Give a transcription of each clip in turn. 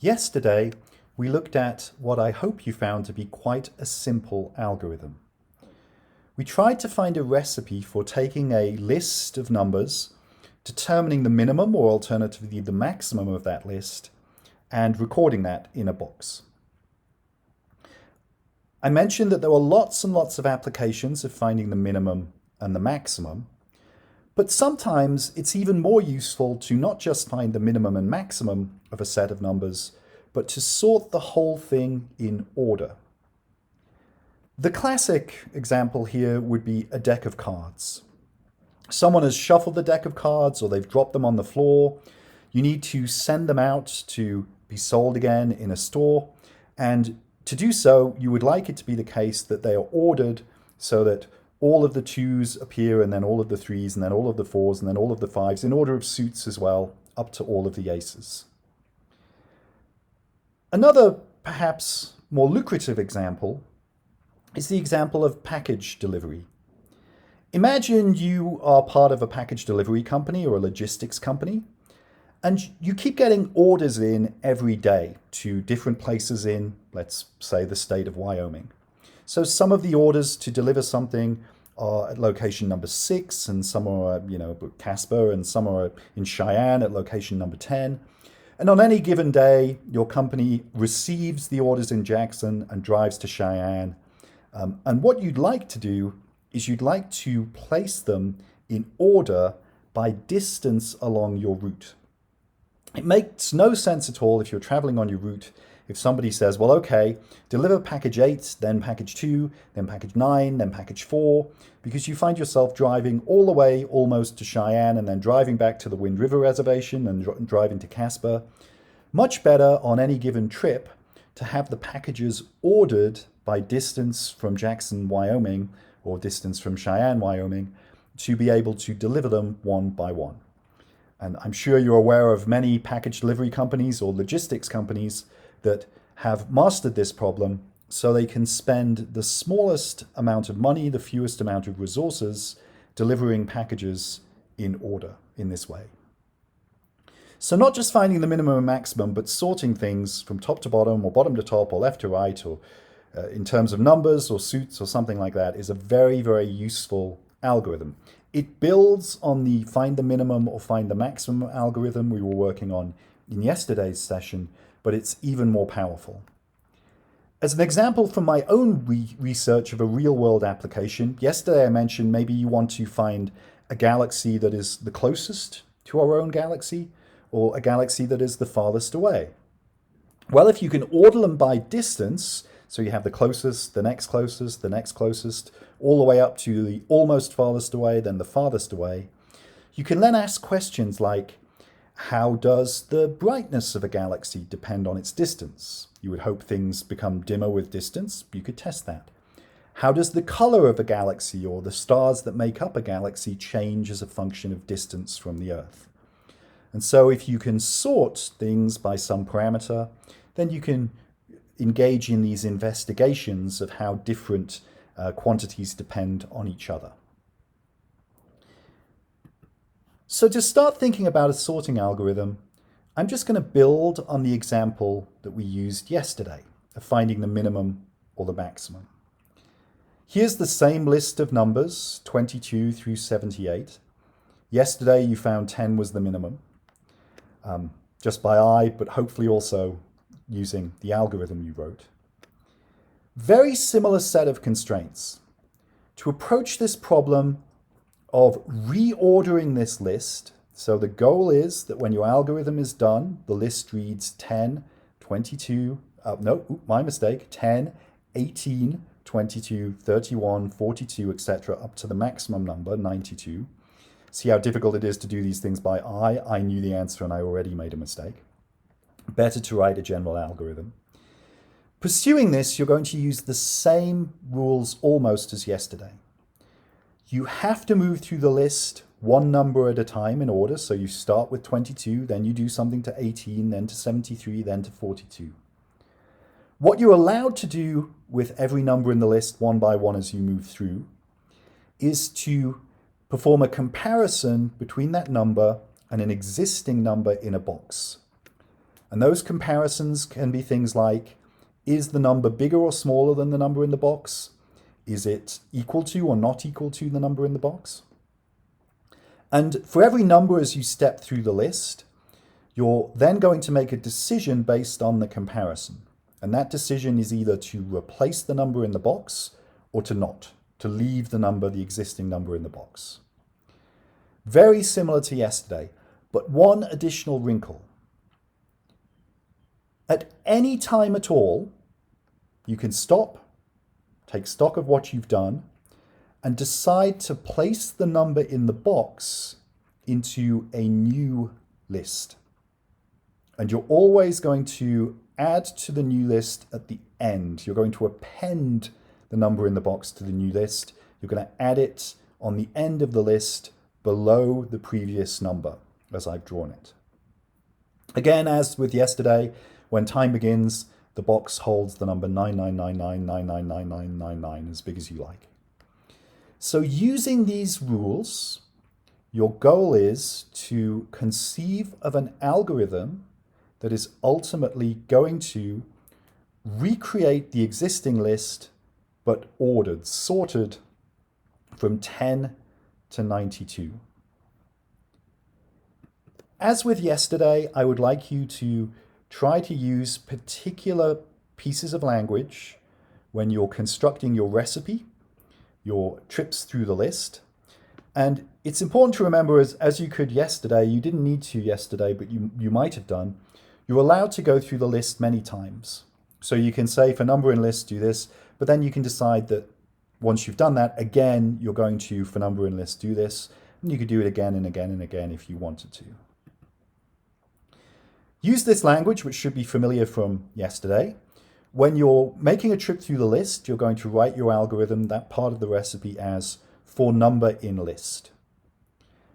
Yesterday, we looked at what I hope you found to be quite a simple algorithm. We tried to find a recipe for taking a list of numbers, determining the minimum or alternatively the maximum of that list, and recording that in a box. I mentioned that there were lots and lots of applications of finding the minimum and the maximum, but sometimes it's even more useful to not just find the minimum and maximum of a set of numbers, but to sort the whole thing in order. The classic example here would be a deck of cards. Someone has shuffled the deck of cards or they've dropped them on the floor. You need to send them out to be sold again in a store. And to do so, you would like it to be the case that they are ordered so that all of the twos appear and then all of the threes and then all of the fours and then all of the fives in order of suits as well, up to all of the aces. Another, perhaps more lucrative example is the example of package delivery. Imagine you are part of a package delivery company or a logistics company, and you keep getting orders in every day to different places in, let's say, the state of Wyoming. So some of the orders to deliver something are at location number 6, and some are, Casper, and some are in Cheyenne at location number 10. And on any given day, your company receives the orders in Jackson and drives to Cheyenne. And what you'd like to do is you'd like to place them in order by distance along your route. It makes no sense at all if you're traveling on your route if somebody says, well, okay, deliver package 8, then package 2, then package 9, then package 4, because you find yourself driving all the way almost to Cheyenne and then driving back to the Wind River Reservation and driving to Casper. Much better on any given trip to have the packages ordered by distance from Jackson, Wyoming, or distance from Cheyenne, Wyoming, to be able to deliver them one by one. And I'm sure you're aware of many package delivery companies or logistics companies that have mastered this problem so they can spend the smallest amount of money, the fewest amount of resources, delivering packages in order in this way. So not just finding the minimum and maximum, but sorting things from top to bottom or bottom to top or left to right or in terms of numbers or suits or something like that is a very, very useful algorithm. It builds on the find the minimum or find the maximum algorithm we were working on in yesterday's session, but it's even more powerful. As an example from my own research of a real-world application, yesterday I mentioned maybe you want to find a galaxy that is the closest to our own galaxy or a galaxy that is the farthest away. Well, if you can order them by distance, so you have the closest, the next closest, the next closest, all the way up to the almost farthest away, then the farthest away, you can then ask questions like, how does the brightness of a galaxy depend on its distance? You would hope things become dimmer with distance. You could test that. How does the color of a galaxy or the stars that make up a galaxy change as a function of distance from the Earth? And so if you can sort things by some parameter, then you can engage in these investigations of how different quantities depend on each other. So to start thinking about a sorting algorithm, I'm just going to build on the example that we used yesterday of finding the minimum or the maximum. Here's the same list of numbers, 22 through 78. Yesterday you found 10 was the minimum, just by eye, but hopefully also using the algorithm you wrote. Very similar set of constraints. To approach this problem of reordering this list, so the goal is that when your algorithm is done, the list reads 10, 22, 10, 18, 22, 31, 42, etc., up to the maximum number, 92. See how difficult it is to do these things by eye? I knew the answer and I already made a mistake. Better to write a general algorithm. Pursuing this, you're going to use the same rules almost as yesterday. You have to move through the list one number at a time in order. So you start with 22, then you do something to 18, then to 73, then to 42. What you're allowed to do with every number in the list one by one as you move through is to perform a comparison between that number and an existing number in a box. And those comparisons can be things like, is the number bigger or smaller than the number in the box? Is it equal to or not equal to the number in the box? And for every number as you step through the list, you're then going to make a decision based on the comparison. And that decision is either to replace the number in the box or to not, to leave the existing number in the box. Very similar to yesterday, but one additional wrinkle. At any time at all, you can stop, take stock of what you've done, and decide to place the number in the box into a new list. And you're always going to add to the new list at the end. You're going to append the number in the box to the new list. You're going to add it on the end of the list below the previous number, as I've drawn it. Again, as with yesterday, when time begins, the box holds the number 9999999999, as big as you like. So using these rules, your goal is to conceive of an algorithm that is ultimately going to recreate the existing list, but ordered, sorted from 10 to 92. As with yesterday, I would like you to try to use particular pieces of language when you're constructing your recipe, your trips through the list. And it's important to remember, as you could yesterday, you didn't need to yesterday, but you might have done, you're allowed to go through the list many times. So you can say for number in list, do this, but then you can decide that once you've done that, again, you're going to, for number in list, do this, and you could do it again and again and again if you wanted to. Use this language, which should be familiar from yesterday. When you're making a trip through the list, you're going to write your algorithm, that part of the recipe, as for number in list.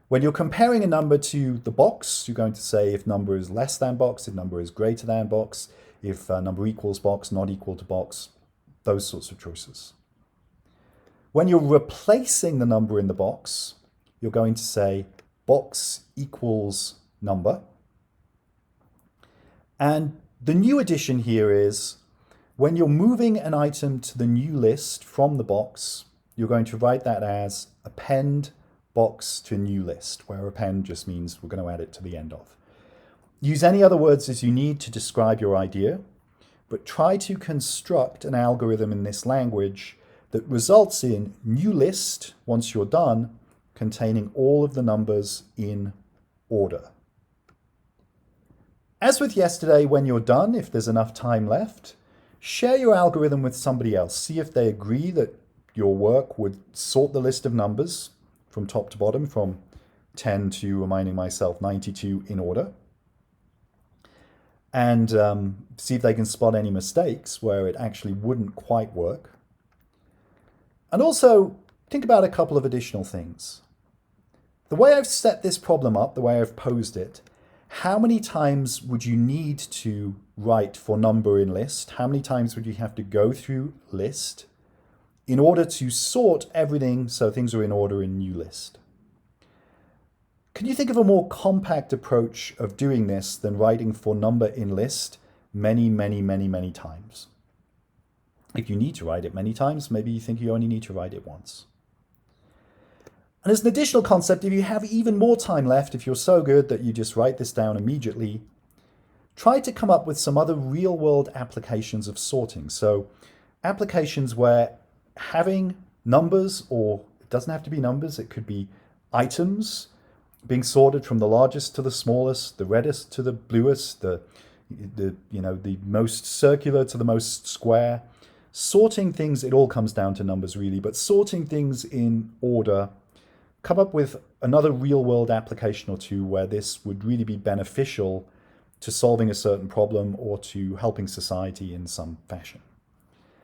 When you're comparing a number to the box, you're going to say if number is less than box, if number is greater than box, if number equals box, not equal to box, those sorts of choices. When you're replacing the number in the box, you're going to say box equals number. And the new addition here is when you're moving an item to the new list from the box, you're going to write that as append box to new list, where append just means we're going to add it to the end of. Use any other words as you need to describe your idea, but try to construct an algorithm in this language that results in new list, once you're done, containing all of the numbers in order. As with yesterday, when you're done, if there's enough time left, share your algorithm with somebody else. See if they agree that your work would sort the list of numbers from top to bottom, from 10 to, reminding myself, 92 in order. And see if they can spot any mistakes where it actually wouldn't quite work. And also, think about a couple of additional things. The way I've set this problem up, the way I've posed it, how many times would you need to write for number in list? How many times would you have to go through list in order to sort everything so things are in order in new list? Can you think of a more compact approach of doing this than writing for number in list many, many, many, many times? If you need to write it many times, maybe you think you only need to write it once. And as an additional concept, if you have even more time left, if you're so good that you just write this down immediately, try to come up with some other real-world applications of sorting. So applications where having numbers, or it doesn't have to be numbers, it could be items being sorted from the largest to the smallest, the reddest to the bluest, the most circular to the most square. Sorting things, it all comes down to numbers really, but sorting things in order. Come up with another real-world application or two where this would really be beneficial to solving a certain problem or to helping society in some fashion.